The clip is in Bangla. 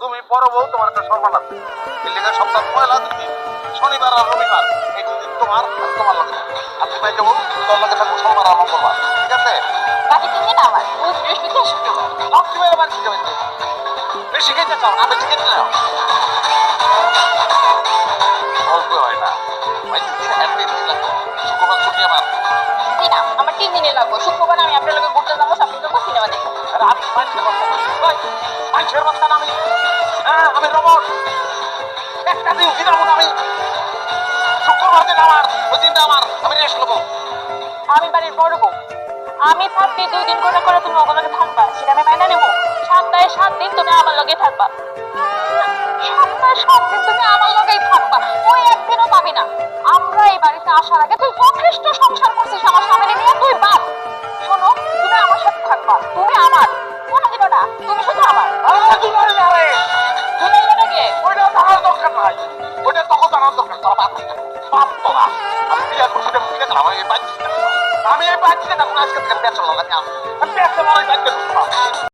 তুমি বড় বউ, তোমার একটা সম্মান আছে। এই লেগে সপ্তাহ পয়লা দিন শনিবার আর রবিবার এই দুদিন তোমার আর তোমার লগে থাকবে। আর তুমি এই যে বউ, তোর লগে থাকবো সোমবার আর মঙ্গলবার, ঠিক আছে? বাকি 3 দিন আমার বুধ বৃহস্পতি শুক্রবার। লক্ষ্মী মেয়ের বাড়ি শিখাবে, বেশি খেতে চাও না, বেশি খেতে চাও বলতে হয় না। ভাই 2 দিন হ্যাপি দিন লাগবে, শুক্রবার ছুটি আমার। জি না, আমার 3 দিনে লাগবে। শুক্রবার আমি আপনার লগে ঘুরতে যাবো, সামনে যাবো, সিনেমা দেখবো। আর আমি মানুষের বাচ্চা না, ভাই মানুষের বাচ্চা না আমি। হ্যাঁ আমি রবট, একটা দিন দিলাম আমি, শুক্রবার দিন আমার, ওই দিনটা আমার, আমি রেস্ট নেবো। আমি বাড়ির বড় বউ, আমি থাকতে 2 দিন করে করে তুমি ওগুলোকে থাকবা, সেটা আমি মাইনা নেবো। সপ্তাহে 7 দিন তুমি আমার লগে থাকবা, সপ্তাহে 7 দিন তুমি আমার লগেই থাকবা, তুই একদিনও পাবি না। আমরা এই বাড়িতে আসার আগে তুই যথেষ্ট সংসার করছিস আমার স্বামীকে নিয়ে, তুই বাদ। শোনো, তুমি আমার সাথে থাকবা, তুমি আমার কোনো দিনও না, তুমি শুধু আমার। দুলাল না রে, দুলাই লাগে ওইটা জানার দরকার নাই, ওইটা তখন জানার দরকার, তোরা বাদ দিতে বাদ তোরা। আমি বিয়ে করছি, বিয়ে করলাম, আমি এই বাচ্চা থাকবো, আমি এই বাচ্চা থাকবো আজকে থেকে বেচলাম, আমি বেচলাম, আমি বাচ্চা থাকবো।